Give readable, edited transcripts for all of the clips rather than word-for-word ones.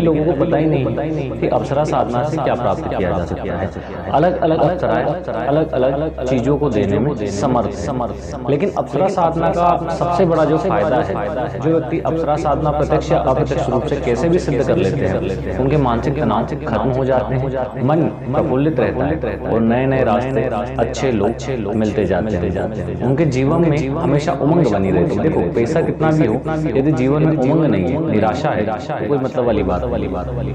लोगों को पता ही नहीं कि अप्सरा साधना से क्या प्राप्त किया जा सकता है। अलग अलग अप्सराएं अलग अलग चीजों को देने में समर्थ। लेकिन अप्सरा साधना का सबसे बड़ा जो फायदा है, जो व्यक्ति अप्सरा साधना प्रत्यक्ष या अप्रत्यक्ष रूप से कैसे भी सिद्ध कर लेते हैं, उनके मानसिक तनाव खत्म हो जाते हैं, मन प्रफुल्लित रहता है और नए नए रास्ते, अच्छे लोग मिलते जाते हैं। उनके जीवन में हमेशा उमंग बनी रहती है। देखो, पैसा कितना भी हो, यदि जीवन में उमंग नहीं है, निराशा है, तो कोई मतलब वाली बात।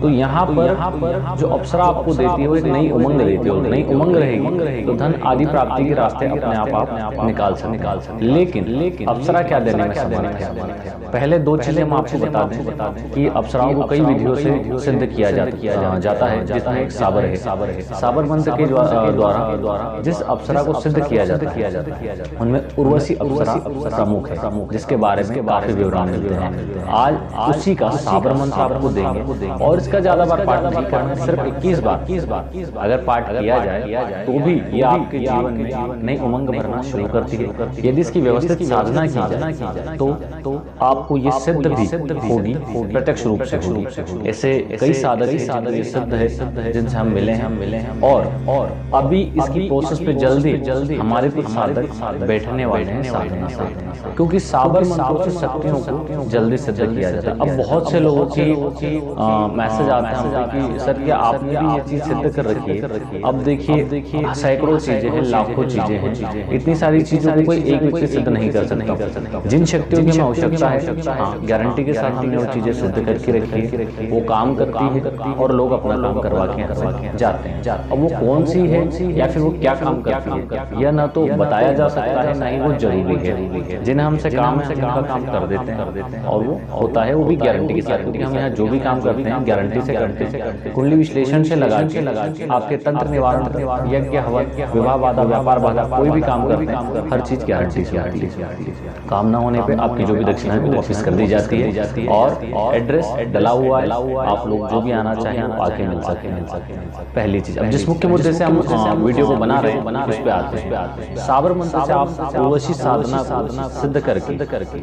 तो यहाँ पर जो अप्सरा आपको देती है वो एक नई उमंग देती है। नई उमंग रहेगी तो धन आदि प्राप्ति के रास्ते अपने आप निकाल सकते। लेकिन अप्सरा क्या देने में समर्थ है? पहले दो चीजें हम आपको बता दें कि अप्सराओं को कई विधियों से सिद्ध किया जाता है, जिसमें एक साबर है। साबर मंत्र के द्वारा जिस अप्सरा को सिद्ध किया जाता है उनमें उर्वशी अप्सरा प्रमुख है, जिसके बारे में काफी विवरण मिलते हैं। आज उसी का साबर मंत्र आपको देंगे और इसका ज्यादा बार पाठ नहीं करना, सिर्फ 21 बार अगर पाठ किया जाए तो भी ये आपके जीवन में नई उमंग भरना शुरू करती है। यदि इसकी व्यवस्थित साधना की जाए तो आपको ये सिद्ध भी होगी, प्रत्यक्ष रूप से होगी। ऐसे कई साधक सिद्ध है जिनसे हम मिले हैं और अभी इसकी प्रोसेस पे जल्दी हमारे कुछ साधक बैठने वाले हैं साधना, क्योंकि साबर मंत्रों से शक्तियों को जल्दी सिद्ध किया जाता है। अब बहुत से लोगों की मैसेज आते हैं कि सर क्या आपने भी ये चीज सिद्ध कर रखी है? अब देखिए सैकड़ों चीजें हैं, लाखों चीजें हैं, इतनी सारी चीजों को कोई एक व्यक्ति सिद्ध नहीं कर सकता। जिन शक्तियों की हमें आवश्यकता है, गारंटी के साथ हमने वो चीजें सिद्ध करके रखी है, वो काम करती है और लोग अपना काम करवा के जाते हैं। अब वो कौन सी है या फिर वो क्या काम करती है, यह ना तो बताया जा सकता है, ना ही वो जरूरी है। जिन्हें हमसे काम है जिनका काम कर देते हैं और वो होता है, वो भी गारंटी के साथ, क्योंकि हम यहाँ जो भी काम करते हैं गारंटी से करते हैं। कुंडली विश्लेषण से लगा के आपके तंत्र निवारण, यज्ञ, हवन, विवाह बाधा, व्यापार बाधा, कोई भी काम करते हैं, हर चीज गारंटी से आती है। काम ना होने पे आपकी जो भी दक्षिणा है वो वापस कर दी जाती है और एड्रेस डला हुआ है, आप लोग जो भी आना चाहें वो आके मिल सके। पहली चीज, अब जिस मुख्य मुद्दे से हम वीडियो को बना रहे हैं उस पे आते हैं। साबर मंत्र से आप उर्वशी साधना सिद्ध करके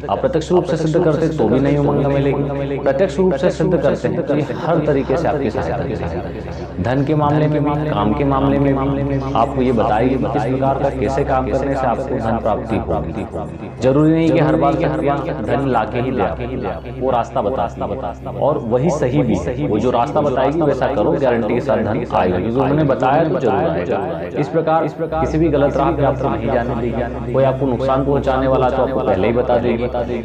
अप्रत्यक्ष रूप से सिद्ध करते तो भी नहीं उमंग मिलेगी, प्रत्यक्ष रूप से सिद्ध करते हैं तो ये हर तरीके से आपकी सहायता। धन के मामले में भी, काम के मामले में आपको ये बताइए किस प्रकार का कैसे काम करने से आपको धन प्राप्ति होगी। जरूरी नहीं कि हर बार धन लाके ही दे, वो रास्ता बता और वही सही भी, वो जो रास्ता बताएगी वैसा करो, गारंटी के साथ धन आएगा, क्योंकि उन्होंने बताया तो जरूर आएगा। इस प्रकार किसी भी गलत राह पे आपको नहीं जाने देगी। कोई आपको नुकसान पहुंचाने वाला तो आपको पहले ही बता देगी।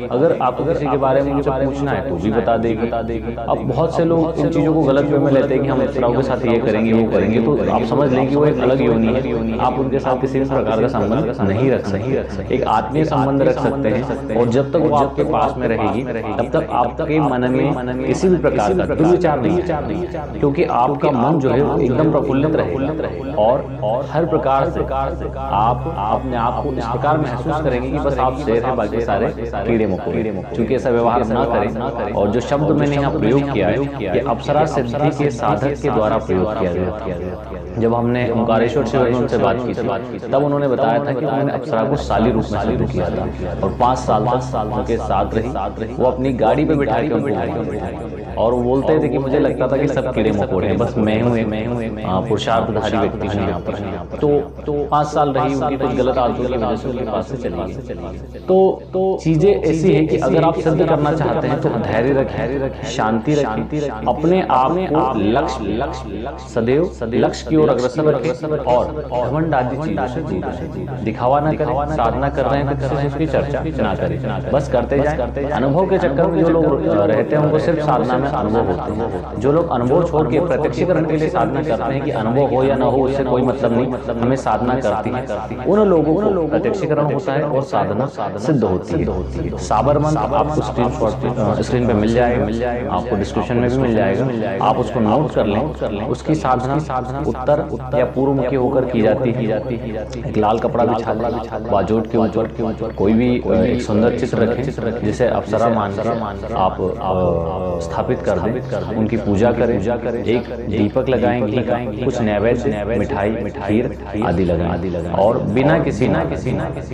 अगर आपको किसी के बारे में मुझे पूछना है तो भी बता देगी। अब बहुत से लोग इन चीजों को गलत वे में लेते हैं कि हम अप्सराओं के साथ ये करेंगे वो करेंगे, तो आप समझ लें कि वो एक अलग योनि है। आप उनके साथ किसी भी प्रकार का संबंध नहीं रख सकते, एक आत्मीय संबंध रख सकते हैं और जब तक वो आपके पास में रहेगी तब तक आपके मन में किसी भी प्रकार का दुर्विचार नहीं है, क्योंकि आपका मन जो है वो एकदम प्रफुल्लित रहे और हर प्रकार से आप अपने आप को इस प्रकार महसूस करेंगे कि बस आप शेर हैं, बाकी सारे कीड़े मकोड़े। क्योंकि ऐसा व्यवहार ना करें। और जो शब्द मैंने यहाँ प्रयोग किया है ये अप्सरा सिद्धि के साधक के द्वारा प्रयोग किया गया। जब हमने ओंकारेश्वर शिव उनसे बात की थी तब उन्होंने बताया था कि उन्होंने अप्सरा को साली रूप में सिद्ध किया था और 5 साल उनके साथ रही। वो अपनी गाड़ी पे बिठा के और वो बोलते थे कि मुझे लगता था कि सब कीड़े मकोड़े हैं, बस मैं हूँ पुरुषार्थधारी व्यक्ति हूँ यहाँ पर। तो 5 साल रही, उनकी कुछ गलत आदतों की वजह से उनके पास से चली। तो चीजें ऐसी है कि अगर आप सिद्ध करना चाहते हैं तो धैर्य रखें, शांति रखें, अपने आप को लक्ष्य सदैव लक्ष्य की ओर अग्रसर रखें और घमंड आदि चीजों से दिखावा न करें। साधना कर रहे हैं तो किसी चीज की चर्चा ना करें, बस करते जाएं। अनुभव के चक्कर में जो लोग रहते हैं उनको सिर्फ साधना में अनुभव होते हैं। जो लोग अनुभव छोड़ के प्रत्यक्षीकरण के लिए साधना करते हैं कि अनुभव हो या ना हो उससे कोई मतलब नहीं, हमें साधना करती है, उन लोगों को प्रत्यक्षीकरण होता है और साधना सिद्ध होती है। साबर मंत्र आपको स्क्रीन पे मिल जाएगा, आपको डिस्क्रिप्शन में भी मिल जाएगा, आप उसको नोट कर लें उसकी साधना उत्तर या पूर्व मुखी होकर की जाती है। एक लाल कपड़ा बिछा बाजोट के ऊपर कोई भी एक सुंदर चित्र रखें जिसे अप्सरा मानकर आप स्थापित कर दें, उनकी पूजा करें, एक दीपक लगाएं घी का, कुछ नैवेद्य मिठाई खीर आदि लगाएं और बिना किसी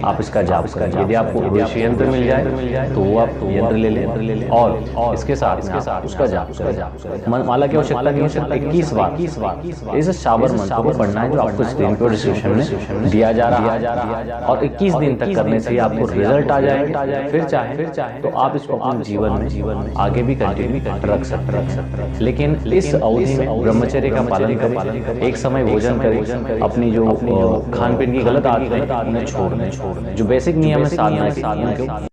आप इसका जाप करें। यदि आपको उद्देश्य यंत्र मिल जाए तो वो आप यंत्र ले लें और इसके साथ उसका जाप करें। माला की आवश्यकता नहीं है, सिर्फ 21 बार इस शाबर मंत्र को पढ़ना है जो आपको स्क्रीन पर डिस्क्रिप्शन में दिया जा रहा है और 21 दिन तक करने से आपको रिजल्ट आ जाए। फिर चाहे तो आप इसको अपने जीवन में आगे भी कंटिन्यू रख सकते। लेकिन इस अवधि में ब्रह्मचर्य का पालन करें, एक समय भोजन करें, अपनी जो खान पीन की गलत आदतें उन्हें छोड़ दें, जो बेसिक नियम है साधना के